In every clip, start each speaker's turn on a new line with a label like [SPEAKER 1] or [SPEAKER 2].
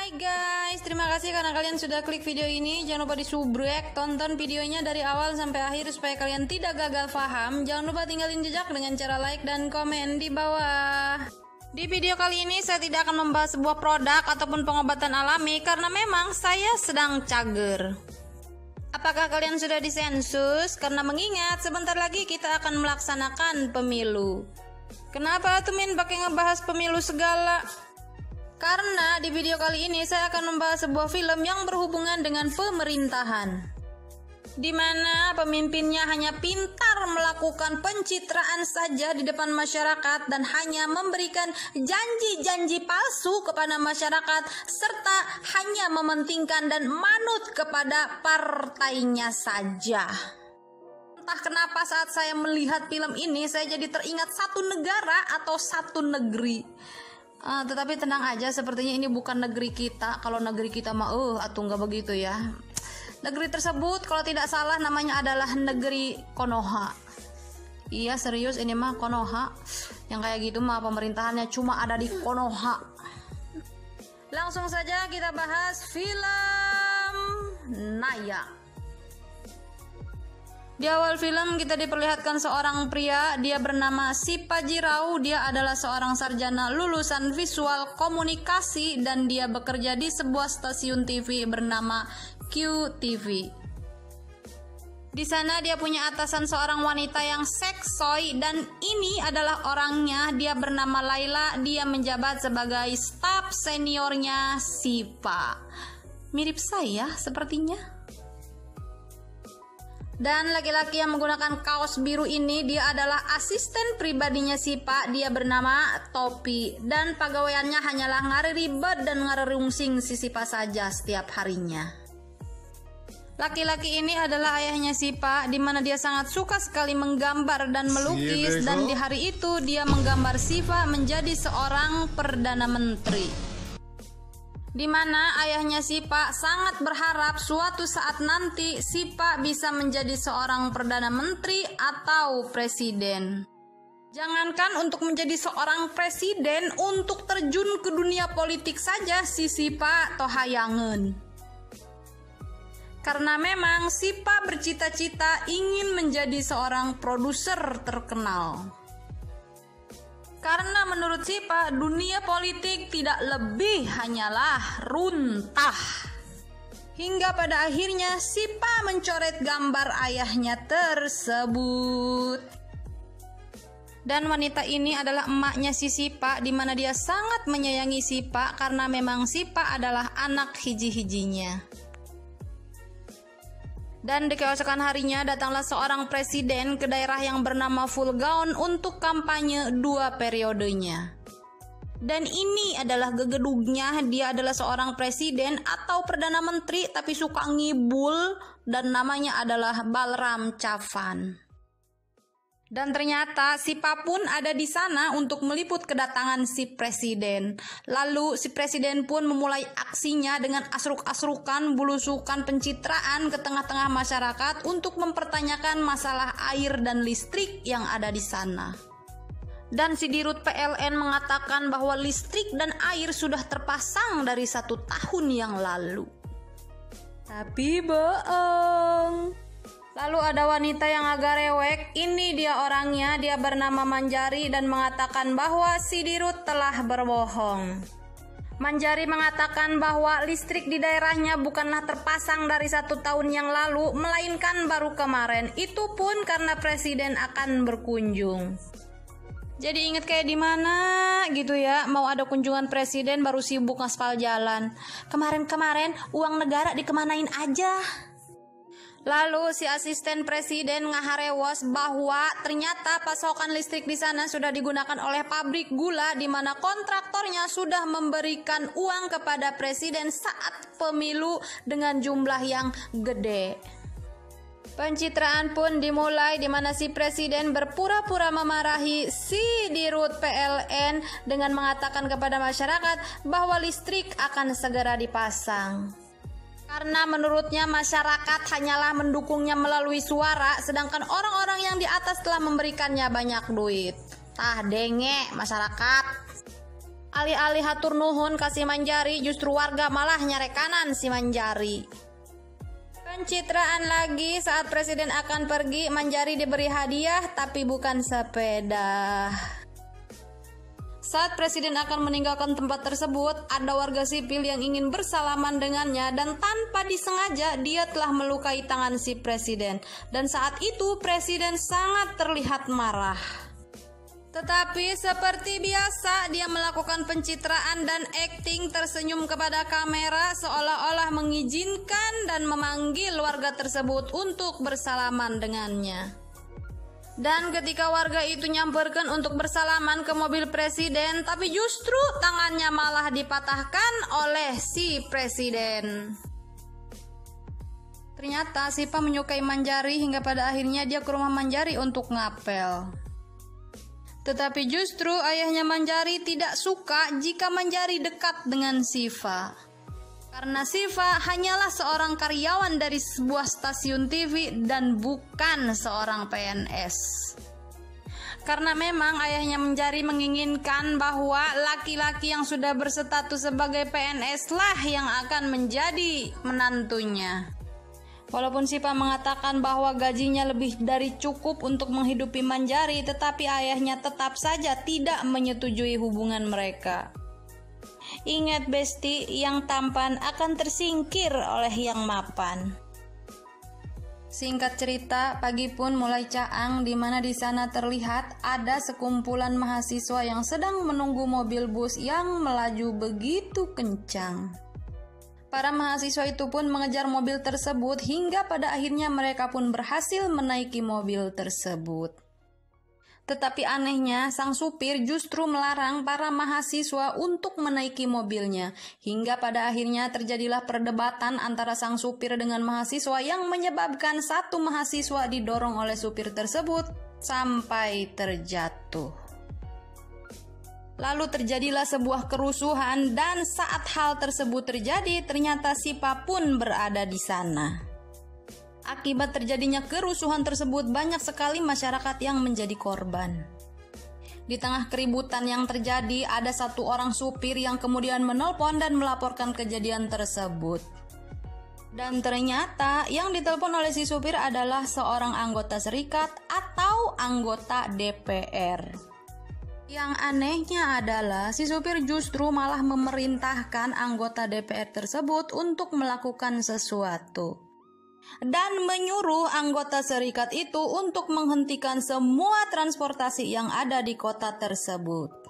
[SPEAKER 1] Hai guys, terima kasih karena kalian sudah klik video ini. Jangan lupa disubrek, tonton videonya dari awal sampai akhir supaya kalian tidak gagal paham. Jangan lupa tinggalin jejak dengan cara like dan komen di bawah. Di video kali ini saya tidak akan membahas sebuah produk ataupun pengobatan alami karena memang saya sedang cager. Apakah kalian sudah disensus? Karena mengingat sebentar lagi kita akan melaksanakan pemilu. Kenapa tuh Min pakai ngebahas pemilu segala? Karena di video kali ini saya akan membahas sebuah film yang berhubungan dengan pemerintahan, di mana pemimpinnya hanya pintar melakukan pencitraan saja di depan masyarakat dan hanya memberikan janji-janji palsu kepada masyarakat serta hanya mementingkan dan manut kepada partainya saja. Entah kenapa saat saya melihat film ini saya jadi teringat satu negara atau satu negeri. Tetapi tenang aja, sepertinya ini bukan negeri kita. Kalau negeri kita mah atuh nggak begitu ya. Negeri tersebut kalau tidak salah namanya adalah negeri Konoha. Iya serius, ini mah Konoha. Yang kayak gitu mah pemerintahannya cuma ada di Konoha. Langsung saja kita bahas film Naya. Di awal film kita diperlihatkan seorang pria, dia bernama Sipajirau. Dia adalah seorang sarjana lulusan visual komunikasi dan dia bekerja di sebuah stasiun TV bernama QTV. Di sana dia punya atasan seorang wanita yang seksoi dan ini adalah orangnya. Dia bernama Laila, dia menjabat sebagai staf seniornya Sipa. Mirip saya sepertinya. Dan laki-laki yang menggunakan kaos biru ini dia adalah asisten pribadinya Sipa. Dia bernama Topi dan pegawaiannya hanyalah ngareribet dan ngarerungsing si Sipa saja setiap harinya. Laki-laki ini adalah ayahnya Sipa, di mana dia sangat suka sekali menggambar dan melukis dan di hari itu dia menggambar Sipa menjadi seorang perdana menteri. Di mana ayahnya Sipa sangat berharap suatu saat nanti Sipa bisa menjadi seorang perdana menteri atau presiden. Jangankan untuk menjadi seorang presiden, untuk terjun ke dunia politik saja si Sipa tohayangen. Karena memang Sipa bercita-cita ingin menjadi seorang produser terkenal. Karena menurut Sipa, dunia politik tidak lebih hanyalah runtah. Hingga pada akhirnya Sipa mencoret gambar ayahnya tersebut. Dan wanita ini adalah emaknya si Sipa, di mana dia sangat menyayangi Sipa karena memang Sipa adalah anak hiji-hijinya. Dan di keesokan harinya datanglah seorang presiden ke daerah yang bernama Fulgaon untuk kampanye 2 periodenya. Dan ini adalah gegedugnya, dia adalah seorang presiden atau perdana menteri tapi suka ngibul dan namanya adalah Balram Chavan. Dan ternyata Sipa pun ada di sana untuk meliput kedatangan si presiden. Lalu si presiden pun memulai aksinya dengan asruk-asrukan, bulusukan, pencitraan ke tengah-tengah masyarakat untuk mempertanyakan masalah air dan listrik yang ada di sana. Dan si Dirut PLN mengatakan bahwa listrik dan air sudah terpasang dari 1 tahun yang lalu. Tapi bohong. Lalu ada wanita yang agak rewek, ini dia orangnya, dia bernama Manjari dan mengatakan bahwa si Dirut telah berbohong. Manjari mengatakan bahwa listrik di daerahnya bukanlah terpasang dari 1 tahun yang lalu, melainkan baru kemarin, itu pun karena presiden akan berkunjung. Jadi inget kayak di mana gitu ya, mau ada kunjungan presiden baru sibuk ngaspal jalan. Kemarin-kemarin uang negara dikemanain aja. Lalu si asisten presiden ngaharewos bahwa ternyata pasokan listrik di sana sudah digunakan oleh pabrik gula di mana kontraktornya sudah memberikan uang kepada presiden saat pemilu dengan jumlah yang gede. Pencitraan pun dimulai di mana si presiden berpura-pura memarahi si Dirut PLN dengan mengatakan kepada masyarakat bahwa listrik akan segera dipasang. Karena menurutnya masyarakat hanyalah mendukungnya melalui suara, sedangkan orang-orang yang di atas telah memberikannya banyak duit. Tah denge masyarakat. Alih-alih hatur nuhun kasih Manjari, justru warga malah nyarekanan si Manjari. Pencitraan lagi saat presiden akan pergi, Manjari diberi hadiah tapi bukan sepeda. Saat presiden akan meninggalkan tempat tersebut, ada warga sipil yang ingin bersalaman dengannya dan tanpa disengaja dia telah melukai tangan si presiden. Dan saat itu presiden sangat terlihat marah. Tetapi seperti biasa dia melakukan pencitraan dan akting tersenyum kepada kamera seolah-olah mengizinkan dan memanggil warga tersebut untuk bersalaman dengannya. Dan ketika warga itu nyamperkan untuk bersalaman ke mobil presiden, tapi justru tangannya malah dipatahkan oleh si presiden. Ternyata Sipa menyukai Manjari hingga pada akhirnya dia ke rumah Manjari untuk ngapel. Tetapi justru ayahnya Manjari tidak suka jika Manjari dekat dengan Siva. Karena Siva hanyalah seorang karyawan dari sebuah stasiun TV dan bukan seorang PNS. Karena memang ayahnya Manjari menginginkan bahwa laki-laki yang sudah berstatus sebagai PNS lah yang akan menjadi menantunya. Walaupun Siva mengatakan bahwa gajinya lebih dari cukup untuk menghidupi Manjari, tetapi ayahnya tetap saja tidak menyetujui hubungan mereka. Ingat Besti, yang tampan akan tersingkir oleh yang mapan. Singkat cerita, pagi pun mulai caang di mana di sana terlihat ada sekumpulan mahasiswa yang sedang menunggu mobil bus yang melaju begitu kencang. Para mahasiswa itu pun mengejar mobil tersebut hingga pada akhirnya mereka pun berhasil menaiki mobil tersebut. Tetapi anehnya, sang supir justru melarang para mahasiswa untuk menaiki mobilnya. Hingga pada akhirnya terjadilah perdebatan antara sang supir dengan mahasiswa yang menyebabkan satu mahasiswa didorong oleh supir tersebut sampai terjatuh. Lalu terjadilah sebuah kerusuhan dan saat hal tersebut terjadi, ternyata Sipa pun berada di sana. Akibat terjadinya kerusuhan tersebut, banyak sekali masyarakat yang menjadi korban. Di tengah keributan yang terjadi, ada satu orang supir yang kemudian menelpon dan melaporkan kejadian tersebut. Dan ternyata yang ditelepon oleh si supir adalah seorang anggota serikat atau anggota DPR. Yang anehnya adalah si supir justru malah memerintahkan anggota DPR tersebut untuk melakukan sesuatu. Dan menyuruh anggota serikat itu untuk menghentikan semua transportasi yang ada di kota tersebut.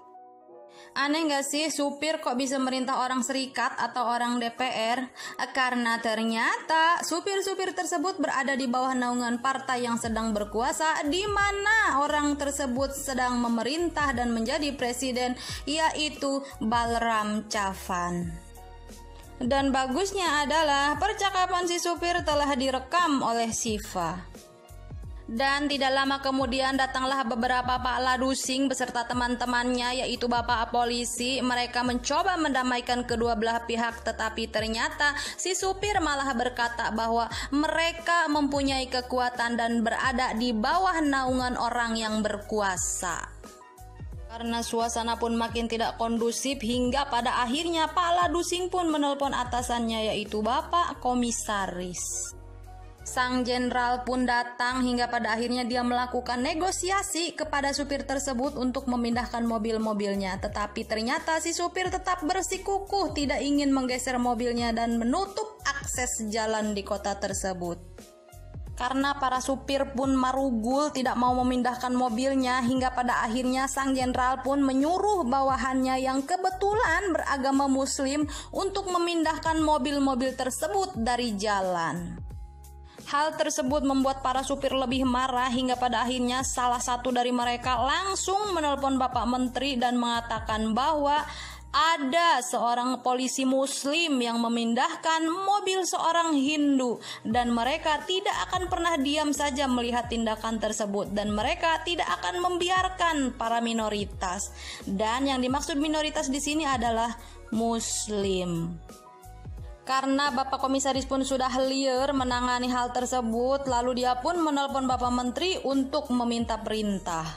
[SPEAKER 1] Aneh gak sih, supir kok bisa merintah orang serikat atau orang DPR? Karena ternyata supir-supir tersebut berada di bawah naungan partai yang sedang berkuasa, di mana orang tersebut sedang memerintah dan menjadi presiden, yaitu Balram Chavan. Dan bagusnya adalah percakapan si supir telah direkam oleh Siva. Dan tidak lama kemudian datanglah beberapa Pak Ladusing beserta teman-temannya, yaitu Bapak polisi. Mereka mencoba mendamaikan kedua belah pihak, tetapi ternyata si supir malah berkata bahwa mereka mempunyai kekuatan dan berada di bawah naungan orang yang berkuasa. Karena suasana pun makin tidak kondusif hingga pada akhirnya Pak Ladusing pun menelpon atasannya, yaitu Bapak Komisaris. Sang jenderal pun datang hingga pada akhirnya dia melakukan negosiasi kepada supir tersebut untuk memindahkan mobil-mobilnya. Tetapi ternyata si supir tetap bersikukuh tidak ingin menggeser mobilnya dan menutup akses jalan di kota tersebut. Karena para supir pun marugul tidak mau memindahkan mobilnya, hingga pada akhirnya sang jenderal pun menyuruh bawahannya yang kebetulan beragama muslim untuk memindahkan mobil-mobil tersebut dari jalan. Hal tersebut membuat para supir lebih marah hingga pada akhirnya salah satu dari mereka langsung menelpon Bapak Menteri dan mengatakan bahwa ada seorang polisi muslim yang memindahkan mobil seorang Hindu dan mereka tidak akan pernah diam saja melihat tindakan tersebut dan mereka tidak akan membiarkan para minoritas. Dan yang dimaksud minoritas di sini adalah muslim. Karena Bapak Komisaris pun sudah liar menangani hal tersebut, lalu dia pun menelpon Bapak Menteri untuk meminta perintah.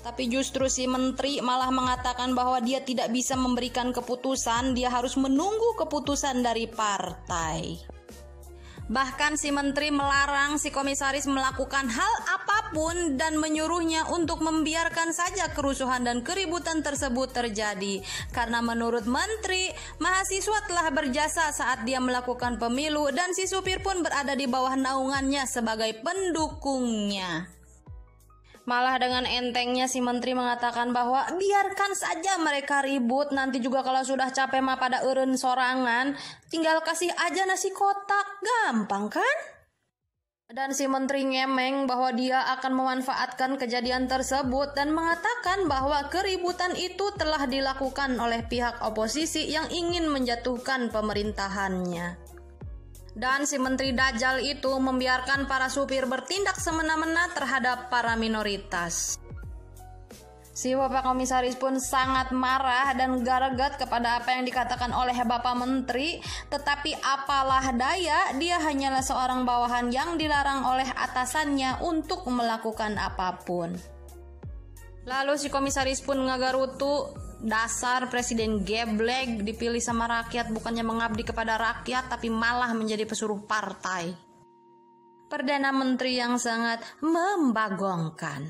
[SPEAKER 1] Tapi justru si menteri malah mengatakan bahwa dia tidak bisa memberikan keputusan, dia harus menunggu keputusan dari partai. Bahkan si menteri melarang si komisaris melakukan hal apapun dan menyuruhnya untuk membiarkan saja kerusuhan dan keributan tersebut terjadi. Karena menurut menteri, mahasiswa telah berjasa saat dia melakukan pemilu dan si supir pun berada di bawah naungannya sebagai pendukungnya. Malah dengan entengnya si menteri mengatakan bahwa biarkan saja mereka ribut, nanti juga kalau sudah capek mah pada eureun sorangan, tinggal kasih aja nasi kotak, gampang kan? Dan si menteri ngemeng bahwa dia akan memanfaatkan kejadian tersebut dan mengatakan bahwa keributan itu telah dilakukan oleh pihak oposisi yang ingin menjatuhkan pemerintahannya. Dan si menteri Dajjal itu membiarkan para supir bertindak semena-mena terhadap para minoritas. Si Bapak Komisaris pun sangat marah dan garagat kepada apa yang dikatakan oleh Bapak Menteri, tetapi apalah daya, dia hanyalah seorang bawahan yang dilarang oleh atasannya untuk melakukan apapun. Lalu si komisaris pun ngagarutu, dasar presiden geblek, dipilih sama rakyat bukannya mengabdi kepada rakyat tapi malah menjadi pesuruh partai. Perdana Menteri yang sangat membagongkan.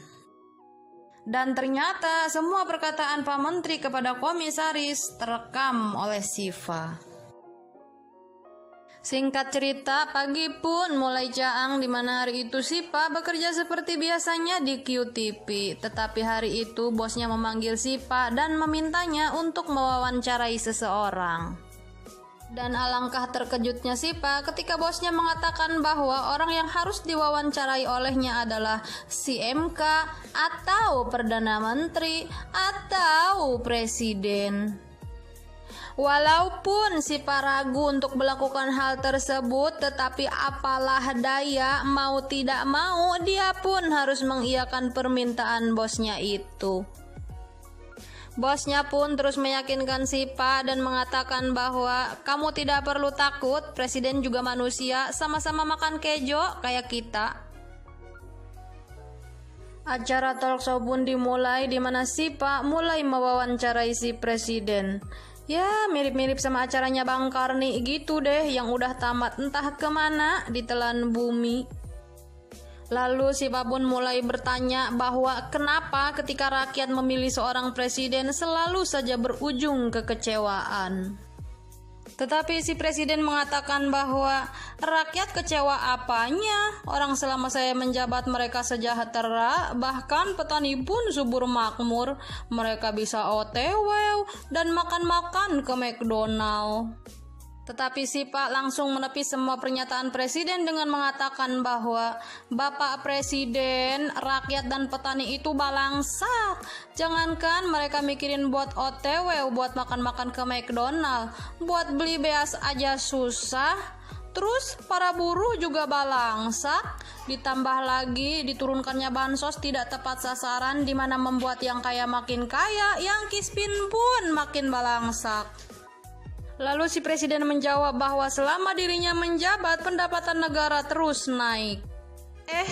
[SPEAKER 1] Dan ternyata semua perkataan Pak Menteri kepada komisaris terekam oleh Siva. Singkat cerita, pagi pun mulai caang di mana hari itu Sipa bekerja seperti biasanya di QTP. Tetapi hari itu bosnya memanggil Sipa dan memintanya untuk mewawancarai seseorang. Dan alangkah terkejutnya Sipa ketika bosnya mengatakan bahwa orang yang harus diwawancarai olehnya adalah si MK atau Perdana Menteri atau Presiden. Walaupun Sipa ragu untuk melakukan hal tersebut, tetapi apalah daya, mau tidak mau dia pun harus mengiyakan permintaan bosnya itu. Bosnya pun terus meyakinkan Sipa dan mengatakan bahwa kamu tidak perlu takut, presiden juga manusia, sama-sama makan kejo kayak kita. Acara talkshow pun dimulai di mana Sipa mulai mewawancarai si presiden. Ya, mirip-mirip sama acaranya Bang Karni gitu deh, yang udah tamat entah kemana ditelan bumi. Lalu Sipa pun mulai bertanya bahwa kenapa ketika rakyat memilih seorang presiden selalu saja berujung kekecewaan. Tetapi si presiden mengatakan bahwa rakyat kecewa apanya? Orang selama saya menjabat mereka sejahtera, bahkan petani pun subur makmur. Mereka bisa OTW dan makan-makan ke McDonald. Tetapi Sipa langsung menepis semua pernyataan presiden dengan mengatakan bahwa Bapak Presiden, rakyat dan petani itu balangsak. Jangankan mereka mikirin buat OTW, buat makan-makan ke McDonald, buat beli beas aja susah. Terus para buruh juga balangsak, ditambah lagi diturunkannya bansos tidak tepat sasaran, di mana membuat yang kaya makin kaya, yang kispin pun makin balangsak. Lalu si presiden menjawab bahwa selama dirinya menjabat pendapatan negara terus naik.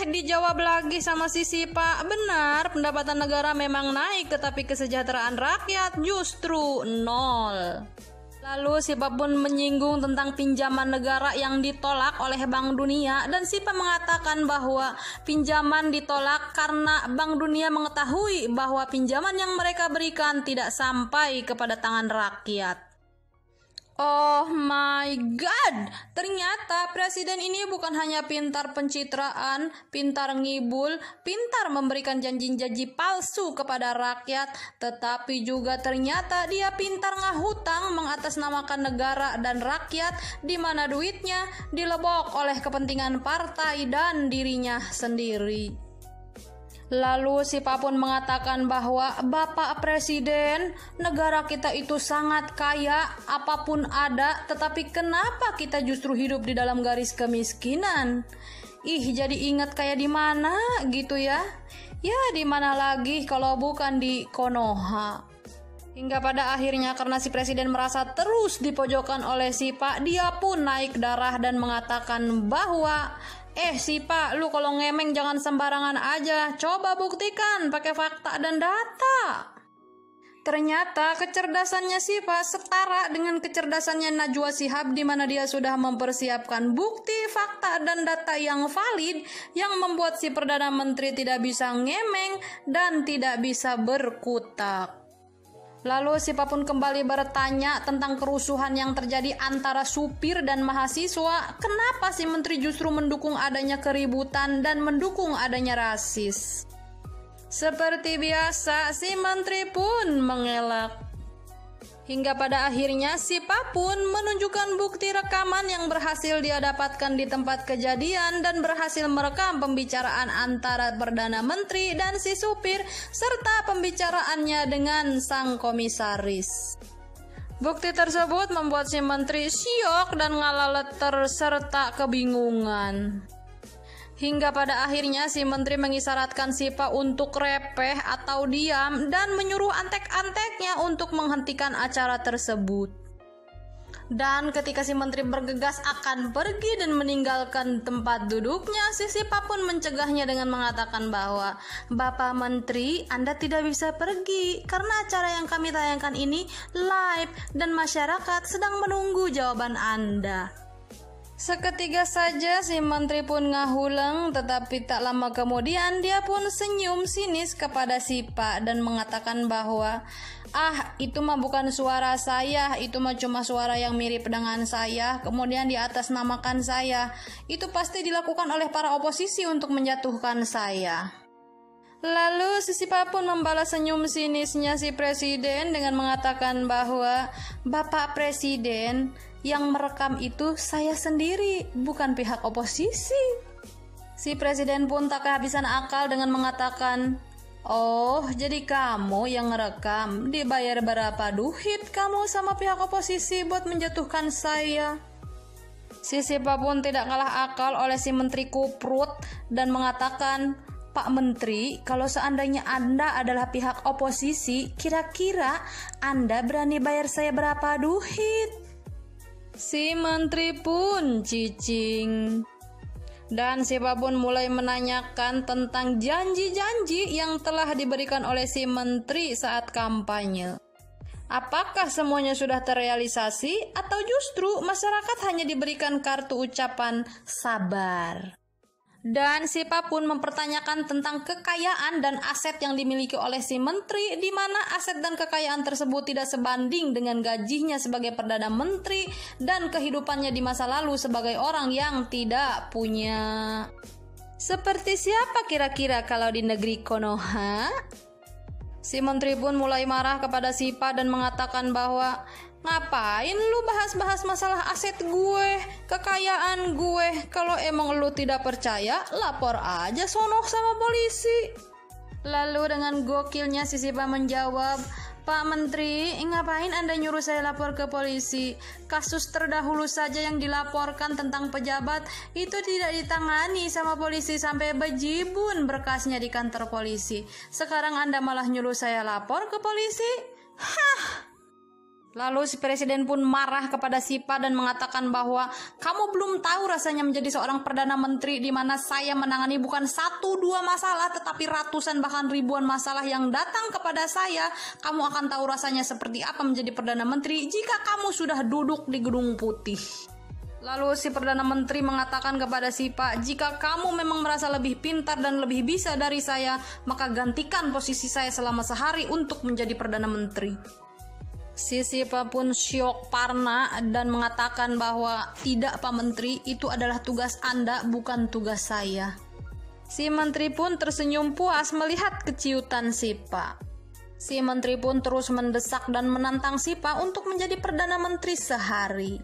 [SPEAKER 1] Dijawab lagi sama si Sipa, benar pendapatan negara memang naik tetapi kesejahteraan rakyat justru nol. Lalu Sipa pun menyinggung tentang pinjaman negara yang ditolak oleh Bank Dunia dan Sipa mengatakan bahwa pinjaman ditolak karena Bank Dunia mengetahui bahwa pinjaman yang mereka berikan tidak sampai kepada tangan rakyat. Oh my god, ternyata presiden ini bukan hanya pintar pencitraan, pintar ngibul, pintar memberikan janji-janji palsu kepada rakyat, tetapi juga ternyata dia pintar ngahutang mengatasnamakan negara dan rakyat, di mana duitnya dilebok oleh kepentingan partai dan dirinya sendiri. Lalu Sipa pun mengatakan bahwa Bapak Presiden, negara kita itu sangat kaya, apapun ada, tetapi kenapa kita justru hidup di dalam garis kemiskinan? Jadi ingat kayak di mana gitu ya? Ya di mana lagi kalau bukan di Konoha. Hingga pada akhirnya karena si presiden merasa terus dipojokkan oleh Sipa, dia pun naik darah dan mengatakan bahwa Sipa, lu kalau ngemeng jangan sembarangan aja. Coba buktikan pakai fakta dan data. Ternyata kecerdasannya Sipa setara dengan kecerdasannya Najwa Shihab, di mana dia sudah mempersiapkan bukti, fakta, dan data yang valid yang membuat si Perdana Menteri tidak bisa ngemeng dan tidak bisa berkutak. Lalu Sipa pun kembali bertanya tentang kerusuhan yang terjadi antara supir dan mahasiswa. Kenapa si menteri justru mendukung adanya keributan dan mendukung adanya rasis? Seperti biasa, si menteri pun mengelak. Hingga pada akhirnya Sipa pun menunjukkan bukti rekaman yang berhasil dia dapatkan di tempat kejadian dan berhasil merekam pembicaraan antara Perdana Menteri dan si supir serta pembicaraannya dengan sang komisaris. Bukti tersebut membuat si menteri syok dan ngalalet serta kebingungan. Hingga pada akhirnya si menteri mengisyaratkan Sipa untuk repeh atau diam dan menyuruh antek-anteknya untuk menghentikan acara tersebut. Dan ketika si menteri bergegas akan pergi dan meninggalkan tempat duduknya, si Sipa pun mencegahnya dengan mengatakan bahwa, "Bapak Menteri, Anda tidak bisa pergi karena acara yang kami tayangkan ini live dan masyarakat sedang menunggu jawaban Anda." Seketika saja si menteri pun ngahuleng, tetapi tak lama kemudian dia pun senyum sinis kepada Sipa dan mengatakan bahwa itu mah bukan suara saya, itu mah cuma suara yang mirip dengan saya, kemudian di atas namakan saya. Itu pasti dilakukan oleh para oposisi untuk menjatuhkan saya. Lalu si Sipa pun membalas senyum sinisnya si presiden dengan mengatakan bahwa, "Bapak Presiden, yang merekam itu saya sendiri, bukan pihak oposisi." Si presiden pun tak kehabisan akal dengan mengatakan, "Oh, jadi kamu yang ngerekam, dibayar berapa duit kamu sama pihak oposisi buat menjatuhkan saya?" Si Sipa pun tidak kalah akal oleh si menteri kuprut dan mengatakan, "Pak Menteri, kalau seandainya Anda adalah pihak oposisi, kira-kira Anda berani bayar saya berapa duit?" Si menteri pun cicing. Dan Sipa pun mulai menanyakan tentang janji-janji yang telah diberikan oleh si menteri saat kampanye. Apakah semuanya sudah terrealisasi atau justru masyarakat hanya diberikan kartu ucapan sabar? Dan Sipa pun mempertanyakan tentang kekayaan dan aset yang dimiliki oleh si menteri, di mana aset dan kekayaan tersebut tidak sebanding dengan gajinya sebagai Perdana Menteri dan kehidupannya di masa lalu sebagai orang yang tidak punya. Seperti siapa kira-kira kalau di negeri Konoha? Si menteri pun mulai marah kepada Sipa dan mengatakan bahwa, "Ngapain lu bahas-bahas masalah aset gue, kekayaan gue? Kalau emang lu tidak percaya, lapor aja sono sama polisi." Lalu dengan gokilnya si Sipa menjawab, "Pak Menteri, ngapain Anda nyuruh saya lapor ke polisi? Kasus terdahulu saja yang dilaporkan tentang pejabat itu tidak ditangani sama polisi sampai bejibun berkasnya di kantor polisi. Sekarang Anda malah nyuruh saya lapor ke polisi? Hah!" Lalu si presiden pun marah kepada Sipa dan mengatakan bahwa, "Kamu belum tahu rasanya menjadi seorang Perdana Menteri di mana saya menangani bukan 1-2 masalah tetapi ratusan bahkan ribuan masalah yang datang kepada saya. Kamu akan tahu rasanya seperti apa menjadi Perdana Menteri jika kamu sudah duduk di Gedung Putih." Lalu si Perdana Menteri mengatakan kepada Sipa, "Jika kamu memang merasa lebih pintar dan lebih bisa dari saya, maka gantikan posisi saya selama sehari untuk menjadi Perdana Menteri." Si Sipa pun syok parna dan mengatakan bahwa, "Tidak Pak Menteri, itu adalah tugas Anda, bukan tugas saya." Si menteri pun tersenyum puas melihat keciutan Sipa. Si menteri pun terus mendesak dan menantang Sipa untuk menjadi Perdana Menteri sehari.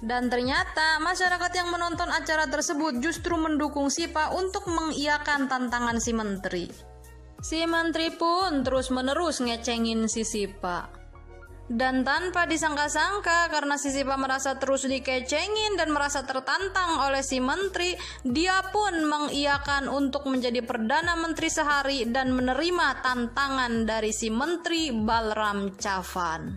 [SPEAKER 1] Dan ternyata masyarakat yang menonton acara tersebut justru mendukung Sipa untuk mengiyakan tantangan si menteri. Si menteri pun terus-menerus ngecengin si Sipa. Dan tanpa disangka-sangka, karena si Sipa merasa terus dikecengin dan merasa tertantang oleh si menteri, dia pun mengiyakan untuk menjadi Perdana Menteri sehari dan menerima tantangan dari si menteri Balram Chavan.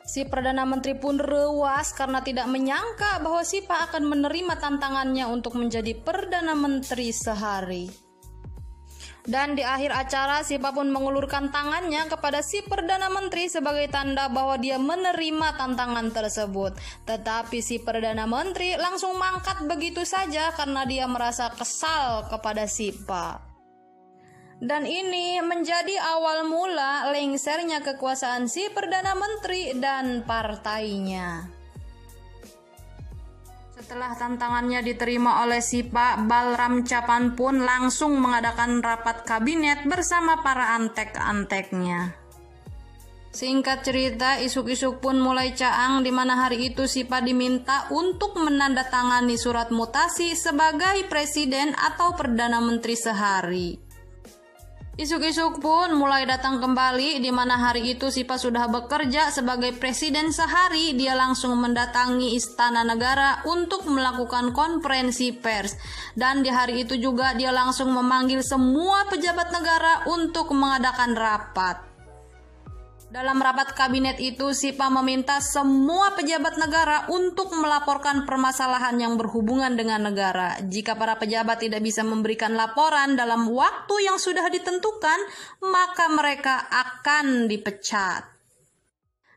[SPEAKER 1] Si Perdana Menteri pun rewas karena tidak menyangka bahwa Sipa akan menerima tantangannya untuk menjadi Perdana Menteri sehari. Dan di akhir acara, Sipa pun mengulurkan tangannya kepada si Perdana Menteri sebagai tanda bahwa dia menerima tantangan tersebut. Tetapi si Perdana Menteri langsung mangkat begitu saja karena dia merasa kesal kepada Sipa. Dan ini menjadi awal mula lengsernya kekuasaan si Perdana Menteri dan partainya. Setelah tantangannya diterima oleh Sipa, Balram Chapan pun langsung mengadakan rapat kabinet bersama para antek-anteknya. Singkat cerita, isuk-isuk pun mulai caang di mana hari itu Sipa diminta untuk menandatangani surat mutasi sebagai presiden atau Perdana Menteri sehari. Isuk-isuk pun mulai datang kembali di mana hari itu Sipa sudah bekerja sebagai presiden sehari. Dia langsung mendatangi Istana Negara untuk melakukan konferensi pers. Dan di hari itu juga dia langsung memanggil semua pejabat negara untuk mengadakan rapat. Dalam rapat kabinet itu, Sipa meminta semua pejabat negara untuk melaporkan permasalahan yang berhubungan dengan negara. Jika para pejabat tidak bisa memberikan laporan dalam waktu yang sudah ditentukan, maka mereka akan dipecat.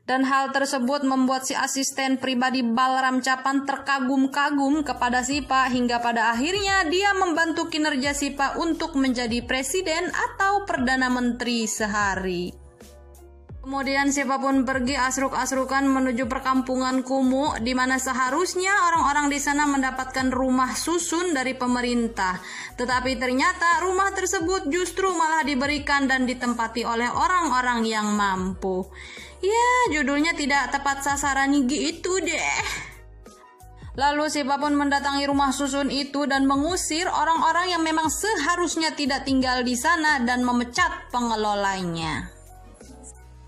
[SPEAKER 1] Dan hal tersebut membuat si asisten pribadi Balram Chapan terkagum-kagum kepada Sipa hingga pada akhirnya dia membantu kinerja Sipa untuk menjadi presiden atau Perdana Menteri sehari. Kemudian Sipa pun pergi asruk-asrukan menuju perkampungan kumuh di mana seharusnya orang-orang di sana mendapatkan rumah susun dari pemerintah. Tetapi ternyata rumah tersebut justru malah diberikan dan ditempati oleh orang-orang yang mampu. Ya, judulnya tidak tepat sasaran gitu deh. Lalu Sipa pun mendatangi rumah susun itu dan mengusir orang-orang yang memang seharusnya tidak tinggal di sana dan memecat pengelolanya.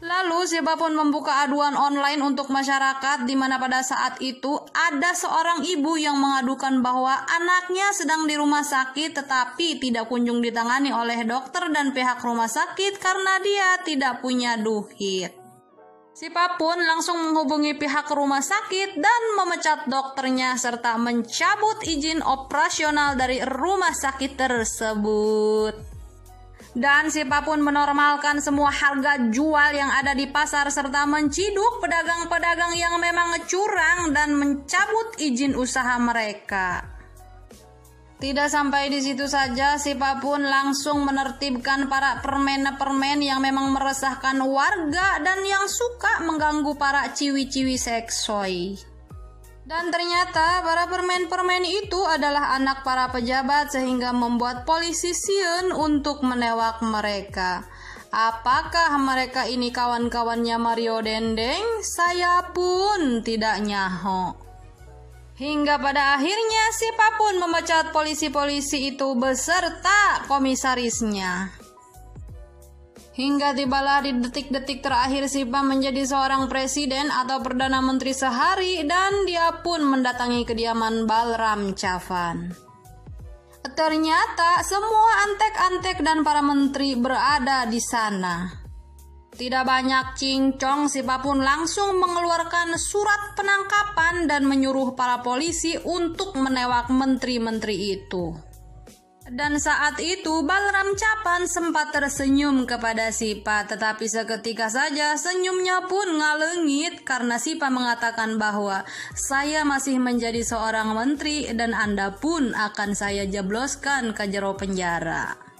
[SPEAKER 1] Lalu Sipa pun membuka aduan online untuk masyarakat di mana pada saat itu ada seorang ibu yang mengadukan bahwa anaknya sedang di rumah sakit tetapi tidak kunjung ditangani oleh dokter dan pihak rumah sakit karena dia tidak punya duit. Sipa pun langsung menghubungi pihak rumah sakit dan memecat dokternya serta mencabut izin operasional dari rumah sakit tersebut. Dan Sipa pun menormalkan semua harga jual yang ada di pasar serta menciduk pedagang-pedagang yang memang curang dan mencabut izin usaha mereka. Tidak sampai di situ saja, Sipa pun langsung menertibkan para permen-permen yang memang meresahkan warga dan yang suka mengganggu para ciwi-ciwi seksoi. Dan ternyata para permen-permen itu adalah anak para pejabat sehingga membuat polisi sieun untuk menewak mereka. Apakah mereka ini kawan-kawannya Mario Dendeng? Saya pun tidak nyaho. Hingga pada akhirnya Sipa pun memecat polisi-polisi itu beserta komisarisnya. Hingga tibalah di detik-detik terakhir Sipa menjadi seorang presiden atau Perdana Menteri sehari dan dia pun mendatangi kediaman Balram Chapan. Ternyata semua antek-antek dan para menteri berada di sana. Tidak banyak cincong, Sipa pun langsung mengeluarkan surat penangkapan dan menyuruh para polisi untuk menewak menteri-menteri itu. Dan saat itu Balram Chapan sempat tersenyum kepada Sipa, tetapi seketika saja senyumnya pun ngalengit karena Sipa mengatakan bahwa saya masih menjadi seorang menteri dan Anda pun akan saya jebloskan ke jero penjara.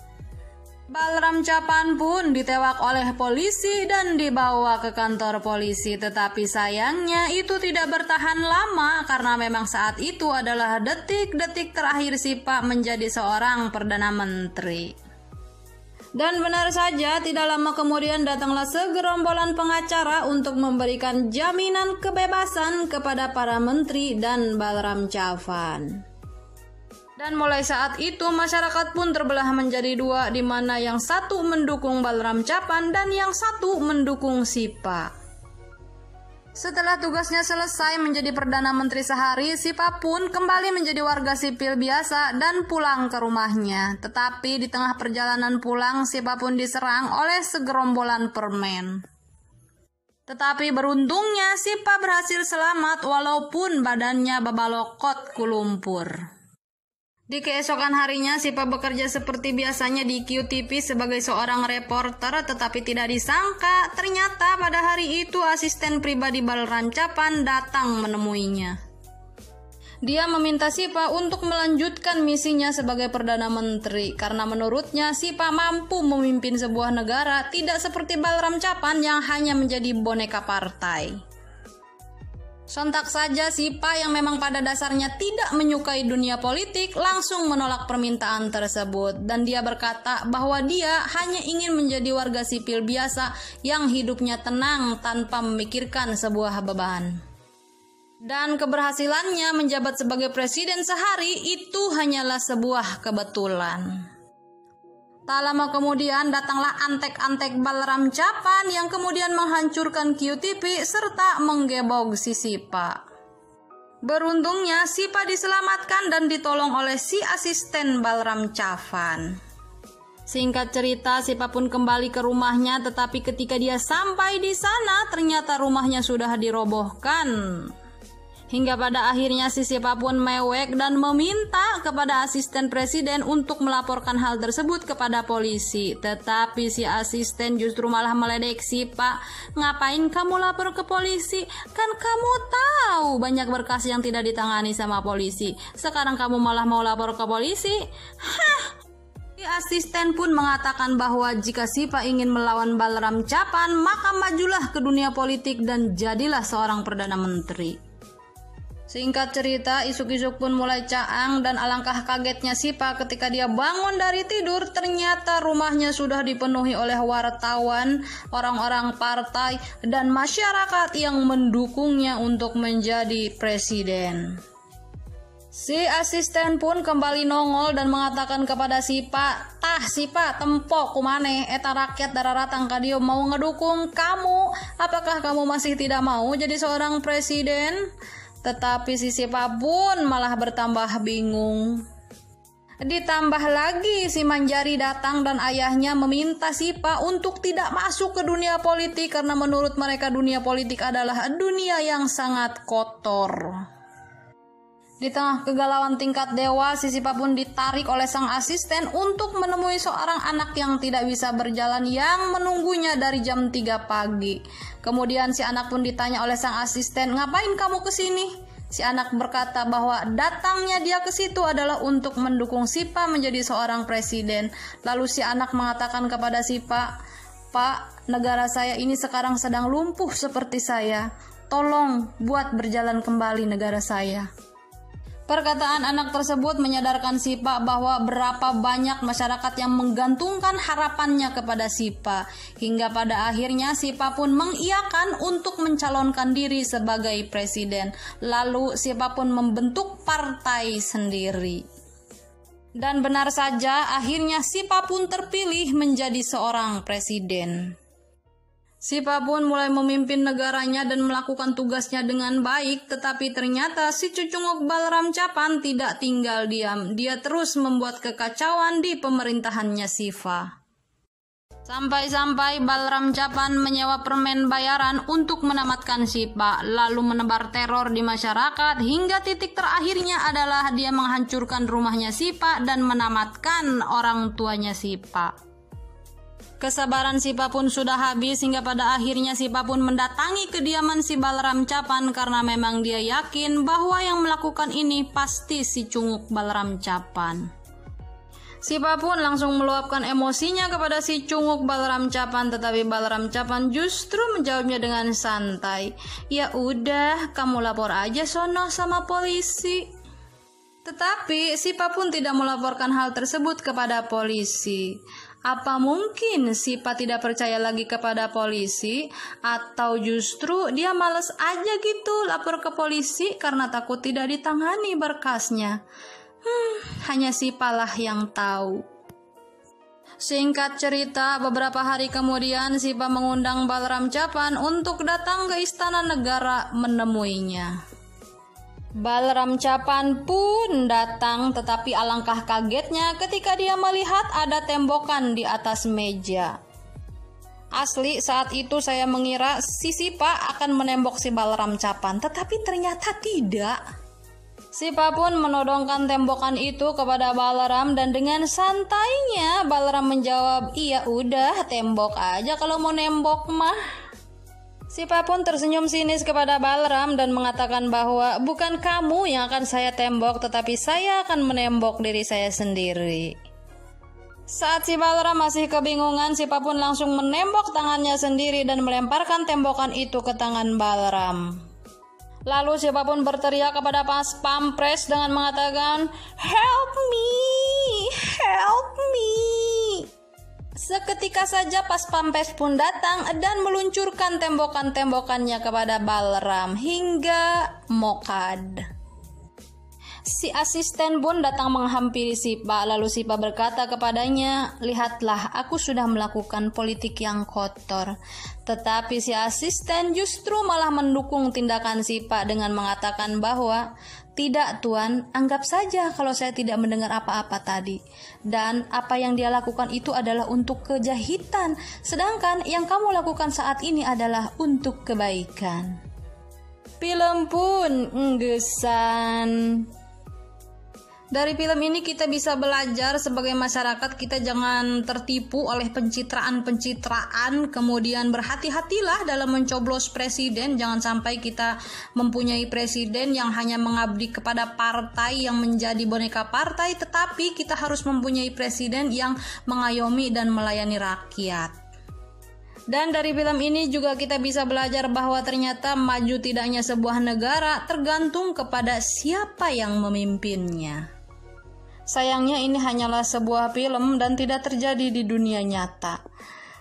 [SPEAKER 1] Balram Chapan pun ditewak oleh polisi dan dibawa ke kantor polisi, tetapi sayangnya itu tidak bertahan lama karena memang saat itu adalah detik-detik terakhir Sipa menjadi seorang Perdana Menteri. Dan benar saja tidak lama kemudian datanglah segerombolan pengacara untuk memberikan jaminan kebebasan kepada para menteri dan Balram Chapan. Dan mulai saat itu masyarakat pun terbelah menjadi dua di mana yang satu mendukung Balram Chapan dan yang satu mendukung Sipa. Setelah tugasnya selesai menjadi Perdana Menteri sehari, Sipa pun kembali menjadi warga sipil biasa dan pulang ke rumahnya. Tetapi di tengah perjalanan pulang, Sipa pun diserang oleh segerombolan permen. Tetapi beruntungnya Sipa berhasil selamat walaupun badannya babalokot ku lumpur. Di keesokan harinya Sipa bekerja seperti biasanya di QTV sebagai seorang reporter, tetapi tidak disangka ternyata pada hari itu asisten pribadi Balram Capan datang menemuinya. Dia meminta Sipa untuk melanjutkan misinya sebagai Perdana Menteri karena menurutnya Sipa mampu memimpin sebuah negara, tidak seperti Balram Capan yang hanya menjadi boneka partai. Sontak saja Sipa yang memang pada dasarnya tidak menyukai dunia politik langsung menolak permintaan tersebut, dan dia berkata bahwa dia hanya ingin menjadi warga sipil biasa yang hidupnya tenang tanpa memikirkan sebuah beban. Dan keberhasilannya menjabat sebagai presiden sehari itu hanyalah sebuah kebetulan. Tak lama kemudian datanglah antek-antek Balram Capan yang kemudian menghancurkan QTV serta menggebog si Sipa. Beruntungnya Sipa diselamatkan dan ditolong oleh si asisten Balram Capan. Singkat cerita, Sipa pun kembali ke rumahnya, tetapi ketika dia sampai di sana ternyata rumahnya sudah dirobohkan. Hingga pada akhirnya si Sipa pun mewek dan meminta kepada asisten presiden untuk melaporkan hal tersebut kepada polisi. Tetapi si asisten justru malah meledek Sipa. Ngapain kamu lapor ke polisi? Kan kamu tahu banyak berkas yang tidak ditangani sama polisi. Sekarang kamu malah mau lapor ke polisi? Hah! Si asisten pun mengatakan bahwa jika Sipa ingin melawan Balram Capan, maka majulah ke dunia politik dan jadilah seorang Perdana Menteri. Singkat cerita, isuk-isuk pun mulai caang dan alangkah kagetnya Sipa ketika dia bangun dari tidur, ternyata rumahnya sudah dipenuhi oleh wartawan, orang-orang partai, dan masyarakat yang mendukungnya untuk menjadi presiden. Si asisten pun kembali nongol dan mengatakan kepada Sipa, "Tah Sipa, tempo kumane, eta rakyat dararatang kadio mau ngedukung kamu. Apakah kamu masih tidak mau jadi seorang presiden?" Tetapi si Sipa pun malah bertambah bingung. Ditambah lagi si Manjari datang dan ayahnya meminta Sipa untuk tidak masuk ke dunia politik karena menurut mereka dunia politik adalah dunia yang sangat kotor. Di tengah kegalauan tingkat dewa, si Sipa pun ditarik oleh sang asisten untuk menemui seorang anak yang tidak bisa berjalan yang menunggunya dari jam 3 pagi. Kemudian si anak pun ditanya oleh sang asisten, "Ngapain kamu kesini?" Si anak berkata bahwa datangnya dia ke situ adalah untuk mendukung Sipa menjadi seorang presiden. Lalu si anak mengatakan kepada Sipa, "Pak, negara saya ini sekarang sedang lumpuh seperti saya. Tolong buat berjalan kembali negara saya." Perkataan anak tersebut menyadarkan Sipa bahwa berapa banyak masyarakat yang menggantungkan harapannya kepada Sipa. Hingga pada akhirnya Sipa pun mengiyakan untuk mencalonkan diri sebagai presiden. Lalu Sipa pun membentuk partai sendiri. Dan benar saja akhirnya Sipa pun terpilih menjadi seorang presiden. Sipa pun mulai memimpin negaranya dan melakukan tugasnya dengan baik, tetapi ternyata si cucunguk Balram Capan tidak tinggal diam. Dia terus membuat kekacauan di pemerintahannya Sipa. Sampai-sampai Balram Capan menyewa permen bayaran untuk menamatkan Sipa, lalu menebar teror di masyarakat hingga titik terakhirnya adalah dia menghancurkan rumahnya Sipa dan menamatkan orang tuanya Sipa. Kesabaran Sipa pun sudah habis hingga pada akhirnya Sipa pun mendatangi kediaman si Balram Capan karena memang dia yakin bahwa yang melakukan ini pasti si cunguk Balram Capan. Sipa pun langsung meluapkan emosinya kepada si cunguk Balram Capan, tetapi Balram Capan justru menjawabnya dengan santai, "Ya udah, kamu lapor aja sono sama polisi." Tetapi Sipa pun tidak melaporkan hal tersebut kepada polisi. Apa mungkin Sipa tidak percaya lagi kepada polisi, atau justru dia males aja gitu lapor ke polisi karena takut tidak ditangani berkasnya? Hanya Sipa lah yang tahu. Singkat cerita, beberapa hari kemudian Sipa mengundang Balram Capan untuk datang ke istana negara menemuinya. Balram Capan pun datang, tetapi alangkah kagetnya ketika dia melihat ada tembokan di atas meja. Asli saat itu saya mengira si Sipa akan menembok si Balaram Capan, tetapi ternyata tidak. Sipa pun menodongkan tembokan itu kepada Balaram dan dengan santainya Balaram menjawab, "Iya udah, tembok aja kalau mau nembok mah." Sipa pun tersenyum sinis kepada Balaram dan mengatakan bahwa bukan kamu yang akan saya tembok, tetapi saya akan menembok diri saya sendiri. Saat si Balaram masih kebingungan, Sipa pun langsung menembok tangannya sendiri dan melemparkan tembokan itu ke tangan Balaram. Lalu Sipa pun berteriak kepada Pas Pampres dengan mengatakan, "Help me! Help me!" Seketika saja Pas Pampres pun datang dan meluncurkan tembokan-tembokannya kepada Balaram hingga mokad. Si asisten pun datang menghampiri Sipa, lalu Sipa berkata kepadanya, "Lihatlah, aku sudah melakukan politik yang kotor." Tetapi si asisten justru malah mendukung tindakan Sipa dengan mengatakan bahwa, "Tidak Tuan, anggap saja kalau saya tidak mendengar apa-apa tadi. Dan apa yang dia lakukan itu adalah untuk kejahitan, sedangkan yang kamu lakukan saat ini adalah untuk kebaikan." Film pun nggesan. Dari film ini kita bisa belajar sebagai masyarakat, kita jangan tertipu oleh pencitraan-pencitraan, kemudian berhati-hatilah dalam mencoblos presiden. Jangan sampai kita mempunyai presiden yang hanya mengabdi kepada partai, yang menjadi boneka partai, tetapi kita harus mempunyai presiden yang mengayomi dan melayani rakyat. Dan dari film ini juga kita bisa belajar bahwa ternyata maju tidaknya sebuah negara tergantung kepada siapa yang memimpinnya. Sayangnya ini hanyalah sebuah film dan tidak terjadi di dunia nyata.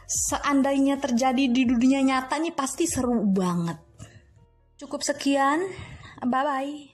[SPEAKER 1] Seandainya terjadi di dunia nyata nih pasti seru banget. Cukup sekian, bye-bye.